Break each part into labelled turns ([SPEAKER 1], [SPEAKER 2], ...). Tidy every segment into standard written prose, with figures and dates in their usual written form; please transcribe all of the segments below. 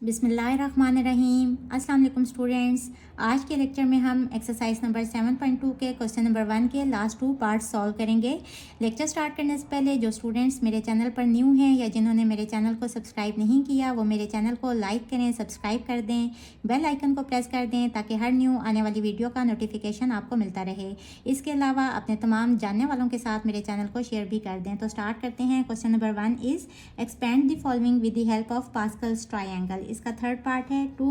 [SPEAKER 1] बिस्मिल्लाहिर्रहमानिर्रहीम। अस्सलाम वालेकुम स्टूडेंट्स। आज के लेक्चर में हम एक्सरसाइज नंबर 7.2 के क्वेश्चन नंबर 1 के लास्ट 2 पार्ट्स सॉल्व करेंगे। लेक्चर स्टार्ट करने से पहले जो स्टूडेंट्स मेरे चैनल पर न्यू हैं या जिन्होंने मेरे चैनल को सब्सक्राइब नहीं किया वो मेरे चैनल को लाइक करें, सब्सक्राइब कर दें, बेल आइकन को प्रेस कर दें ताकि हर न्यू आने वाली वीडियो का नोटिफिकेशन आपको मिलता रहे। इसके अलावा अपने तमाम जानने वालों के साथ मेरे चैनल को शेयर भी कर दें। तो स्टार्ट करते हैं। Question number 1 is expand the following with the help of Pascal's triangle. इसका थर्ड पार्ट है 2 -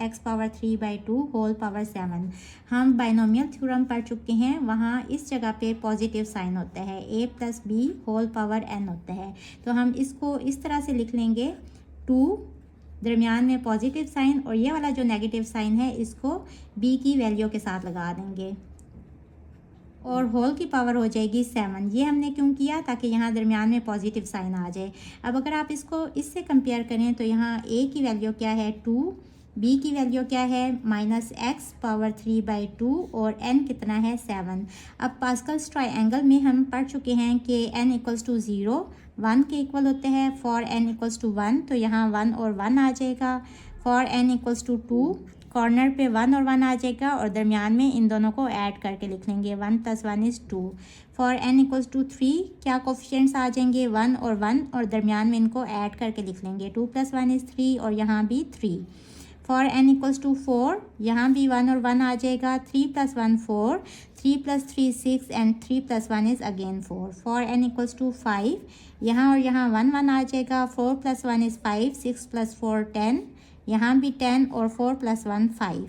[SPEAKER 1] x⁻³ होल पावर 7। हम बाइनोमियल थ्योरम पढ़ चुके हैं, वहाँ इस जगह पे पॉजिटिव साइन होता है, a + b whole power n होता है। तो हम इसको इस तरह से लिख लेंगे 2 दरमियान में पॉजिटिव साइन और ये वाला जो नेगेटिव साइन है इसको b की वैल्यू के साथ लगा देंगे और होल की पावर हो जाएगी 7। ये हमने क्यों किया? ताकि यहाँ दरमियान में पॉजिटिव साइन आ जाए। अब अगर आप इसको इससे कंपेयर करें तो यहाँ a की वैल्यू क्या है 2, b की वैल्यू क्या है -x⁻³ और n कितना है 7। अब पास्कल्स ट्रायंगल में हम पढ़ चुके हैं कि n = 0 1 के इक्वल होते हैं। फॉर n = 1 तो यहाँ 1 और 1 आ जाएगा। फॉर n = 2 कॉर्नर पे 1 और 1 आ जाएगा और दरमियान में इन दोनों को ऐड करके लिख लेंगे 1 + 1 = 2। फॉर n = 3 क्या कोफिशिएंट्स आ जाएंगे 1 और 1 और दरमियान में इनको ऐड करके लिख लेंगे 2 + 1 = 3 और यहाँ भी 3। फॉर n = 4 यहाँ भी 1 और 1 आ जाएगा 3 + 1 4 3 + 3 6 and 3 + 1 is again 4। For n = 5 यहाँ और यहाँ 1 1 आ जाएगा 4 + 1 is 5 6 + 4 10 यहाँ भी 10 और 4 + 1 5।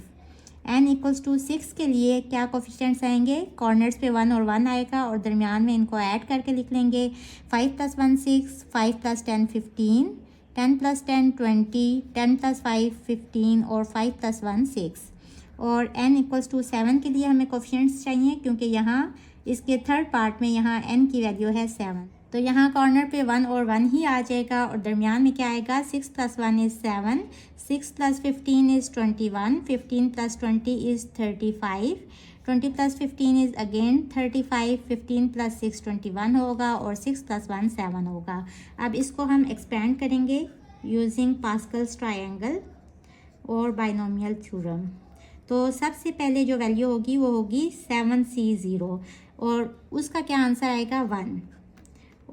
[SPEAKER 1] n = 6 के लिए क्या कोफिशिएंट्स आएंगे? कॉर्नर्स पे 1 और 1 आएगा और दरमियान में इनको ऐड करके लिख लेंगे 5 + 1 6 5 + 10 15 10 + 10 20 10 + 5 15 और 5 + 1 6। और n = 7 के लिए हमें कोफिशिएंट्स चाहिए क्योंकि यहाँ इसके थर्ड पार्ट में यहाँ n की वैल्यू है 7। तो यहाँ कॉर्नर पे 1 और 1 ही आ जाएगा और दरमियान में क्या आएगा 6 + 1 is 7 6 + 15 is 21 15 + 20 is 35 20 + 15 is again 35 15 + 6 21 होगा और 6 + 1 7 होगा। अब इसको हम एक्सपेंड करेंगे यूजिंग पास्कल्स ट्रायंगल और बाइनोमियल थ्योरम। तो सबसे पहले जो वैल्यू होगी वो होगी 7c0 और उसका क्या आंसर आएगा 1।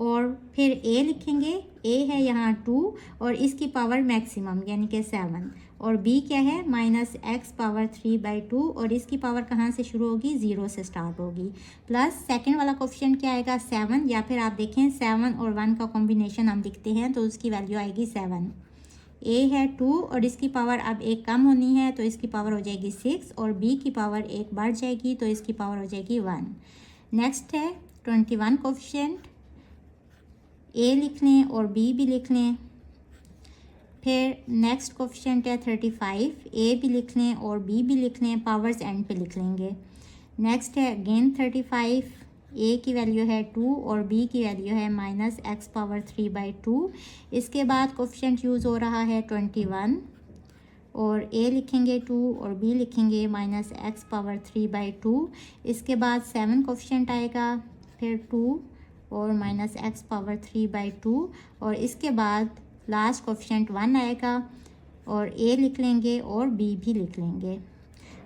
[SPEAKER 1] और फिर a लिखेंगे, a है यहाँ 2 और इसकी पावर मैक्सिमम यानी कि 7 और b क्या है -x⁻³ और इसकी पावर कहाँ से शुरू होगी 0 से स्टार्ट होगी। प्लस सेकंड वाला कोफिशिएंट क्या आएगा 7 या फिर आप देखें 7 और 1 का कॉम्बिनेशन हम लिखते हैं तो उसकी वैल्यू आएगी 7। a है 2 और इसकी पावर अब एक कम होनी है तो इसकी पावर हो जाएगी 6 और b की पावर एक बढ़ जाएगी तो इसकी पावर हो जाएगी 1। नेक्स्ट है 21 कोफिशिएंट, a लिख लें और b भी लिख लें। फिर नेक्स्ट कोफिशिएंट है 35, a भी लिख लें और b भी लिख लें, पावर्स एंड पे लिख लेंगे। नेक्स्ट है अगेन 35, a की वैल्यू है 2 और b की वैल्यू है -x⁻³ इसके बाद कोफिशिएंट यूज़ हो रहा है 21 और a लिखेंगे 2 और b लिखेंगे -x⁻³ इसके बाद 7 कोफिशिएंट आएगा, फिर 2 और -x⁻³ और इसके बाद लास्ट कोफिशिएंट 1 आएगा और a लिख लेंगे और b भी लिख लेंगे।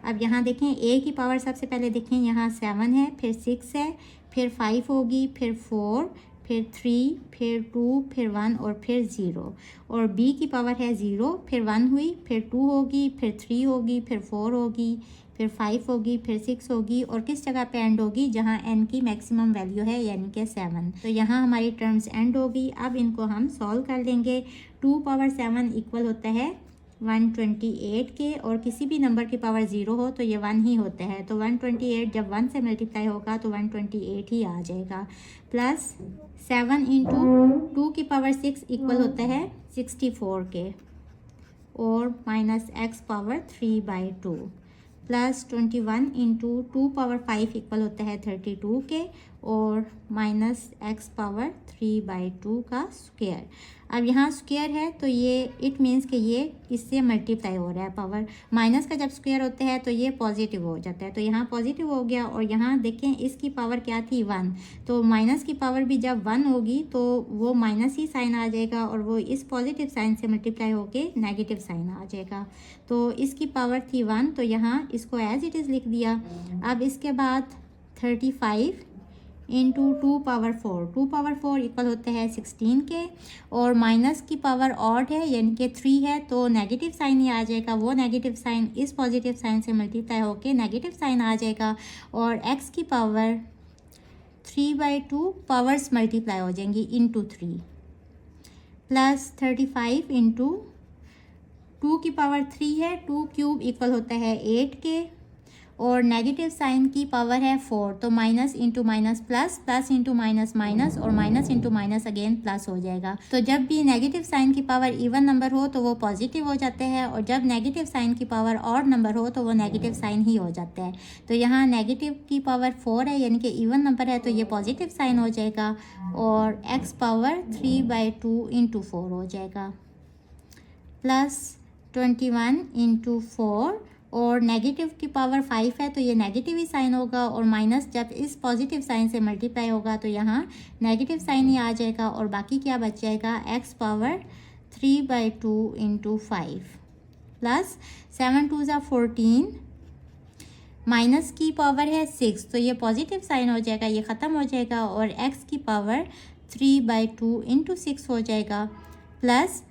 [SPEAKER 1] अब यहाँ देखें a की पावर सबसे पहले देखें यहाँ 7 है, फिर 6 है, फिर 5 होगी, फिर 4, फिर 3, फिर 2, फिर 1 और फिर 0 और b की पावर है 0, फिर 1 हुई, फिर 2 होगी, फिर 3 होगी, फिर 4 होगी, फिर 5 होगी, फिर 6 होगी और किस जगह पे एंड होगी जहाँ n की मैक्सिमम वैल्यू है यानी कि 7। तो यहाँ हमारी टर्म्स एंड होगी। अब इनको हम सॉल्व कर लेंगे। 2⁻7 इक्वल होता है 128 के और किसी भी नंबर की पावर 0 हो तो ये 1 ही होता है। तो 128 जब 1 से मल्टीप्लाई होगा तो 128 ही आ जाएगा। प्लस 7 × 2 की पावर 6 इक्वल होता है 64 के और -x⁻³ प्लस 21 × 2 पावर 5 इक्वल होता है 32 के और माइनस एक्स पावर 3/2 का स्क्वायर। अब यहाँ स्क्वायर है तो ये इट मीन्स कि ये इससे मल्टीप्लाई हो रहा है पावर। माइनस का जब स्क्वायर होता है तो ये पॉजिटिव हो जाता है, तो यहाँ पॉजिटिव हो गया। और यहाँ देखें इसकी पावर क्या थी 1, तो माइनस की पावर भी जब 1 होगी तो वो माइनस ही साइन आ जाएगा और वो इस पॉजिटिव साइन से मल्टीप्लाई होके नेगेटिव साइन आ जाएगा। तो इसकी पावर थी 1, तो यहाँ इसको एज इट इज़ लिख दिया। अब इसके बाद 35 इंटू 2 पावर 4, 2 पावर 4 इक्वल होते हैं 16 के। और माइनस की पावर ऑड है यानी कि 3 है, तो नेगेटिव साइन ही आ जाएगा। वो नेगेटिव साइन इस पॉजिटिव साइन से मल्टीप्लाई होके नेगेटिव साइन आ जाएगा। और एक्स की पावर 3/2 पावर्स मल्टीप्लाई हो जाएंगी इंटू 3 प्लस 35 इंटू 2 की पावर 3 है, 2 क्यूब इक्वल होता है 8 के। और नेगेटिव साइन की पावर है 4, तो minus into minus plus, plus into minus minus, और minus into minus again plus हो जाएगा। तो जब भी नेगेटिव साइन की पावर इवन नंबर हो तो वो पॉजिटिव हो जाते हैं, और जब नेगेटिव साइन की पावर ऑड नंबर हो तो वो नेगेटिव साइन ही हो जाता है। तो यहाँ नेगेटिव की पावर 4 है यानी कि इवन नंबर है, तो ये पॉजिटिव साइन हो जाएगा और एक्स पावर 3/2 इंटू 4 हो जाएगा प्लस 21 इंटू 4। और नेगेटिव की पावर 5 है तो ये नेगेटिव ही साइन होगा, और माइनस जब इस पॉजिटिव साइन से मल्टीप्लाई होगा तो यहाँ नेगेटिव साइन ही आ जाएगा। और बाकी क्या बच जाएगा, एक्स पावर 3/2 इंटू 5 प्लस 7 2 ज़ा 14, माइनस की पावर है 6, तो ये पॉजिटिव साइन हो जाएगा, ये ख़त्म हो जाएगा। और एक्स की पावर 3/2 इंटू 6 हो जाएगा प्लस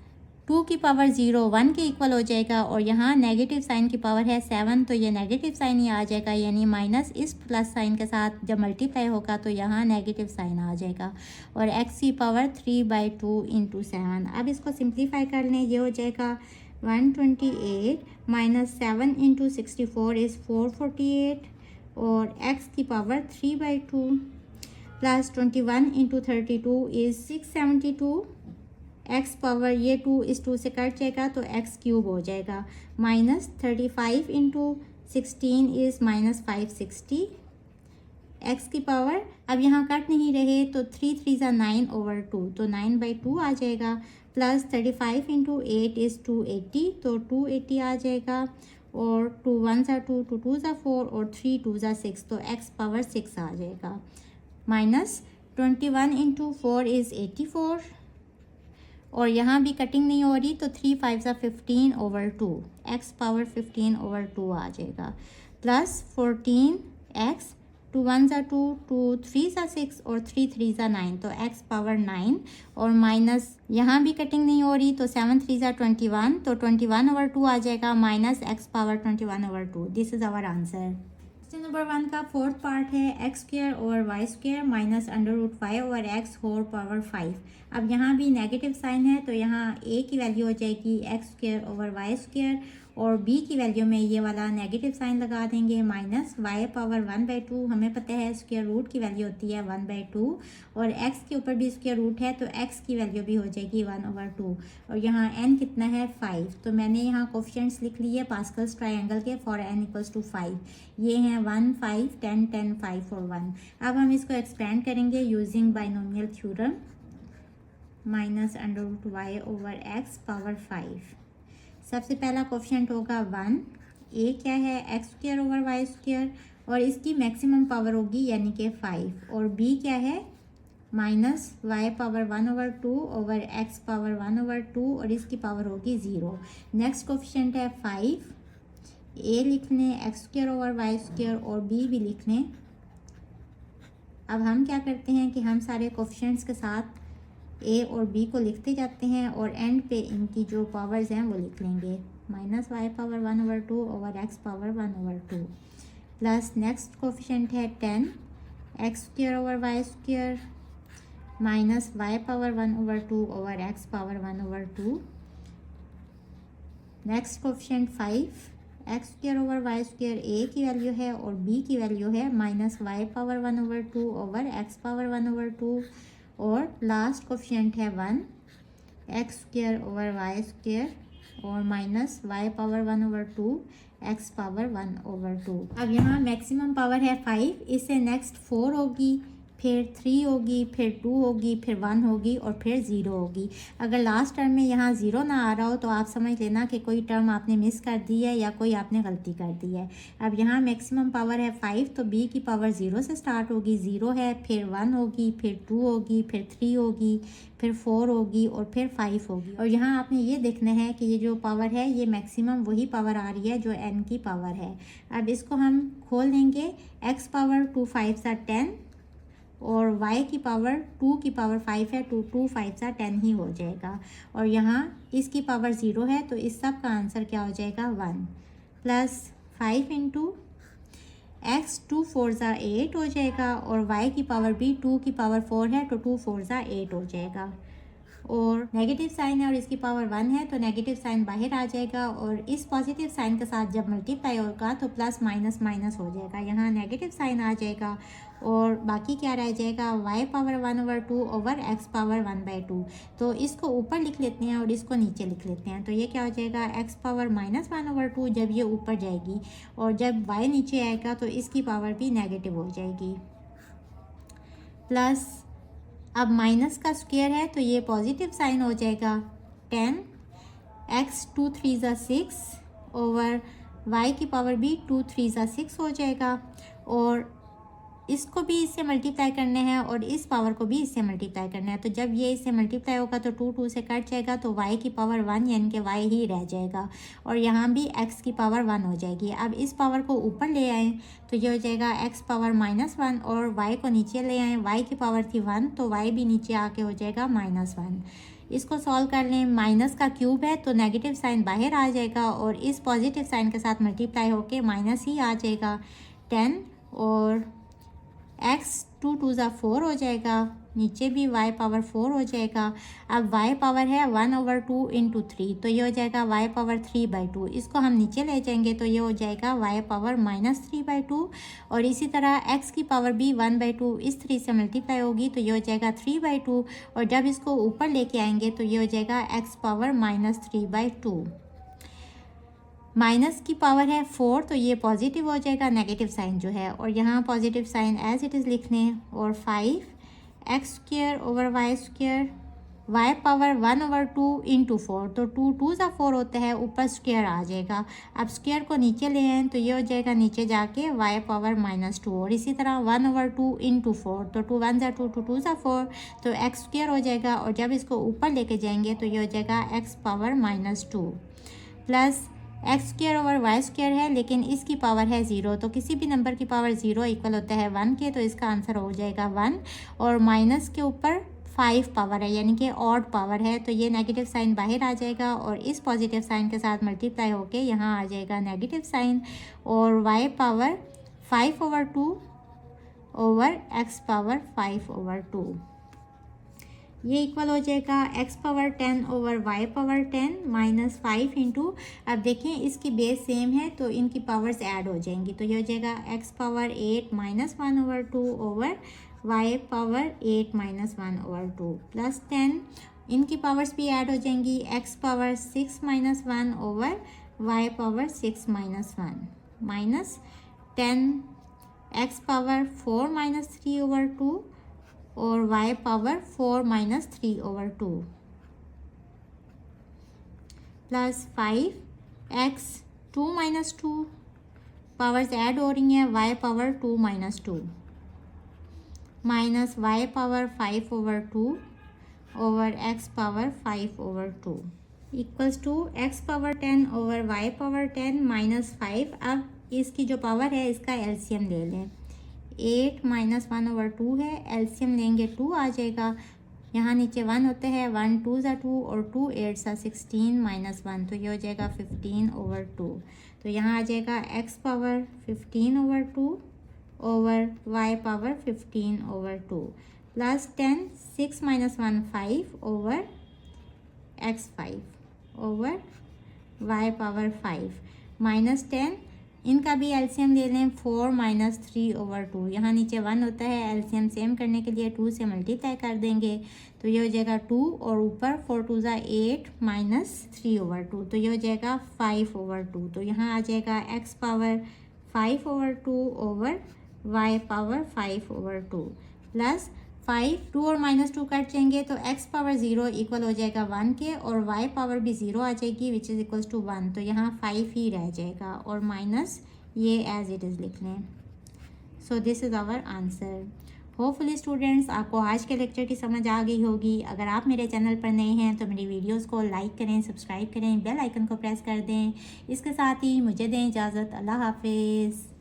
[SPEAKER 1] 2 की पावर 0 1 के इक्वल हो जाएगा। और यहाँ नेगेटिव साइन की पावर है 7, तो ये नेगेटिव साइन ही आ जाएगा, यानी माइनस इस प्लस साइन के साथ जब मल्टीप्लाई होगा तो यहाँ नेगेटिव साइन आ जाएगा। और एक्स की पावर 3/2 इंटू 7। अब इसको सिंप्लीफाई कर लें, ये हो जाएगा 128 माइनस 7 इंटू 64 इज़ 448। और एक्स की power 3/2 plus 21 into 32 is 672। X power ये 2 इस 2 से कट जाएगा तो एक्स क्यूब हो जाएगा। Minus 35 into 16 is minus 560। X की पावर अब यहाँ कट नहीं रहे तो 3 3 ज़ा 9/2, तो 9/2 आ जाएगा। प्लस 35 इंटू 8 इज़ 280, तो 280 आ जाएगा। और 2 1 ज़ा 2, 2 2 ज़ा 4, और 3 2 ज़ा 6, तो एक्स पावर 6 आ जाएगा। Minus 21 into 4 is 84। और यहाँ भी कटिंग नहीं हो रही तो 3 5 ज़ा 15/2, एक्स पावर 15/2 आ जाएगा। प्लस 14 एक्स, 2 1 ज़ा 2, 2 3 ज़ा 6, और 3 3 ज़ा 9, तो एक्स पावर 9। और माइनस यहाँ भी कटिंग नहीं हो रही तो 7 3 ज़ा 21, तो 21/2 आ जाएगा, minus x power 21/2। This is our answer. Question number 1 का फोर्थ पार्ट है x square over Y square minus √5 over x whole power 5। अब यहाँ भी नेगेटिव साइन है तो यहाँ ए की वैल्यू हो जाएगी x square over Y square, और बी की वैल्यू में ये वाला नेगेटिव साइन लगा देंगे माइनस वाई पावर 1/2। हमें पता है स्क्वायर रूट की वैल्यू होती है 1/2, और एक्स के ऊपर भी स्क्वायर रूट है तो एक्स की वैल्यू भी हो जाएगी 1/2। और यहाँ एन कितना है 5, तो मैंने यहाँ कोफिशिएंट्स लिख लिए पास्कल्स ट्रायंगल के फॉर एन इक्वल्स टू 5। ये हैं 1 5 10 10 5 और 1। अब हम इसको एक्सपेंड करेंगे using binomial theorem, minus √y over x power 5। सबसे पहला कोफिशिएंट होगा 1, ए क्या है x square over Y square, और इसकी मैक्सिमम पावर होगी यानी कि 5। और बी क्या है minus Y power 1/2 over x power 1/2, और इसकी पावर होगी 0। नेक्स्ट कोफिशिएंट है 5, ए लिख लें x square over Y square, और बी भी लिख लें। अब हम क्या करते हैं कि हम सारे कोफिशिएंट्स के साथ ए और बी को लिखते जाते हैं, और एंड पे इनकी जो पावर्स हैं वो लिख लेंगे। Minus Y power 1/2 over x power 1/2 plus next coefficient है 10 X square over Y square minus Y power 1/2 over x power 1/2। Next coefficient 5 X square over Y square, A की वैल्यू है और बी की value है minus Y power 1/2 over x power 1/2। और last coefficient है 1 X square over Y square, और minus Y power 1/2 x power 1/2। अब यहाँ मैक्सिमम पावर है 5, इससे नेक्स्ट 4 होगी, फिर 3 होगी, फिर 2 होगी, फिर 1 होगी और फिर 0 होगी। अगर लास्ट टर्म में यहाँ 0 ना आ रहा हो तो आप समझ लेना कि कोई टर्म आपने मिस कर दी है या कोई आपने गलती कर दी है। अब यहाँ मैक्सिमम पावर है 5, तो b की पावर 0 से स्टार्ट होगी, 0 है, फिर 1 होगी, फिर 2 होगी, फिर 3 होगी, फिर 4 होगी और फिर 5 होगी। और यहाँ आपने ये देखना है कि ये जो पावर है ये मैक्सिमम वही पावर आ रही है जो n की पावर है। अब इसको हम खोल देंगे, x पावर 2 5 10 और y की पावर 2 की पावर 5 है, 2 2 5 10 ही हो जाएगा। और यहाँ इसकी पावर 0 है तो इस सब का आंसर क्या हो जाएगा 1 प्लस 5 इंटू x 2 4 8 हो जाएगा और y की पावर भी 2 की पावर 4 है तो 2 4 8 हो जाएगा। और नेगेटिव साइन है और इसकी पावर 1 है तो नेगेटिव साइन बाहर आ जाएगा और इस पॉजिटिव साइन के साथ जब मल्टीप्लाई होगा तो प्लस माइनस माइनस हो जाएगा, यहाँ नेगेटिव साइन आ जाएगा और बाकी क्या रह जाएगा y power 1/2 over x power 1/2। तो इसको ऊपर लिख लेते हैं और इसको नीचे लिख लेते हैं, तो ये क्या हो जाएगा x पावर -1/2 जब ये ऊपर जाएगी और जब y नीचे आएगा तो इसकी पावर भी नेगेटिव हो जाएगी। प्लस अब माइनस का स्क्वायर है तो ये पॉजिटिव साइन हो जाएगा 10 x 2 3 6 ओवर y की पावर भी 2 3 6 हो जाएगा और इसको भी इससे मल्टीप्लाई करने हैं और इस पावर को भी इससे मल्टीप्लाई करना है। तो जब ये इससे मल्टीप्लाई होगा तो 2 2 से कट जाएगा तो y की पावर 1 यानी कि y ही रह जाएगा और यहाँ भी x की पावर 1 हो जाएगी। अब इस पावर को ऊपर ले आएँ तो ये हो जाएगा x पावर -1 और y को नीचे ले आएँ, y की पावर थी 1 तो y भी नीचे आके हो जाएगा -1। इसको सॉल्व कर लें, माइनस का क्यूब है तो नेगेटिव साइन बाहर आ जाएगा और इस पॉजिटिव साइन के साथ मल्टीप्लाई होके माइनस ही आ जाएगा 10 और x 2 2 4 हो जाएगा, नीचे भी y पावर 4 हो जाएगा। अब y पावर है 1/2 इंटू 3 तो ये हो जाएगा y पावर 3/2। इसको हम नीचे ले जाएंगे तो ये हो जाएगा y पावर -3/2 और इसी तरह x की पावर भी 1/2 इस 3 से मल्टीप्लाई होगी तो ये हो जाएगा 3/2 और जब इसको ऊपर लेके आएंगे तो ये हो जाएगा x पावर -3/2। माइनस की पावर है 4 तो ये पॉजिटिव हो जाएगा नेगेटिव साइन जो है और यहाँ positive sign as it is लिखने और 5x² over y² y power 1/2 into 4 तो 2 2 4 होता है, ऊपर स्क्वायर आ जाएगा। अब स्क्वायर को नीचे ले आए तो ये हो जाएगा नीचे जाके y पावर -2 और इसी तरह 1/2 इंटू 4 तो 2 1 2 2 2 4 तो x² हो जाएगा और जब इसको ऊपर लेके जाएंगे तो ये हो जाएगा x power -2 plus x² over y² है लेकिन इसकी पावर है 0 तो किसी भी नंबर की पावर 0 इक्वल होता है 1 के, तो इसका आंसर हो जाएगा 1 और माइनस के ऊपर 5 पावर है यानी कि ऑड पावर है तो ये नेगेटिव साइन बाहर आ जाएगा और इस पॉजिटिव साइन के साथ मल्टीप्लाई होके यहाँ आ जाएगा नेगेटिव साइन और y power 5/2 over x power 5/2 ये इक्वल हो जाएगा x power 10 over y power 10 minus 5 into, अब देखें इसकी बेस सेम है तो इनकी पावर्स ऐड हो जाएंगी तो ये हो जाएगा x पावर 8 -1/2 ओवर y पावर 8 -1/2 प्लस 10 इनकी पावर्स भी ऐड हो जाएंगी x पावर 6 -1 ओवर y power 6 -1 minus 10 x power 4 -3/2 और y power 4 -3/2 plus 5x 2 -2 powers add हो रही हैं y power 2 -2 minus y power 5/2 over x power 5/2 equals to x power 10 over y power 10 minus 5। अब इसकी जो पावर है इसका एलसीएम ले लें, 8 -1/2 है, एलसीएम लेंगे 2 आ जाएगा, यहाँ नीचे 1 होते हैं, 1 2 2 और 2 8 16 -1 तो ये हो जाएगा 15/2 तो यहाँ आ जाएगा x power 15/2 over y power 15/2 plus 10 6 -1 5 over x 5 over y power 5 minus 10 इनका भी एलसीएम ले लें 4 -3/2 यहाँ नीचे 1 होता है, एलसीएम सेम करने के लिए 2 से मल्टीप्लाई कर देंगे तो ये हो जाएगा 2 और ऊपर 4 2 8 -3/2 तो ये हो जाएगा 5/2 तो यहाँ आ जाएगा x power 5/2 over y power 5/2 plus 5, 2 और -2 कट जाएंगे तो x पावर 0 इक्वल हो जाएगा 1 के, और y पावर भी 0 आ जाएगी विच इज़ इक्वल्स टू 1, तो यहाँ 5 ही रह जाएगा और माइनस ये एज इट इज़ लिख लें। So this is our answer. Hopefully students आपको आज के लेक्चर की समझ आ गई होगी। अगर आप मेरे चैनल पर नए हैं तो मेरी वीडियोस को लाइक करें, सब्सक्राइब करें, बेल आइकन को प्रेस कर दें। इसके साथ ही मुझे दें इजाज़त। अल्लाह हाफिज़।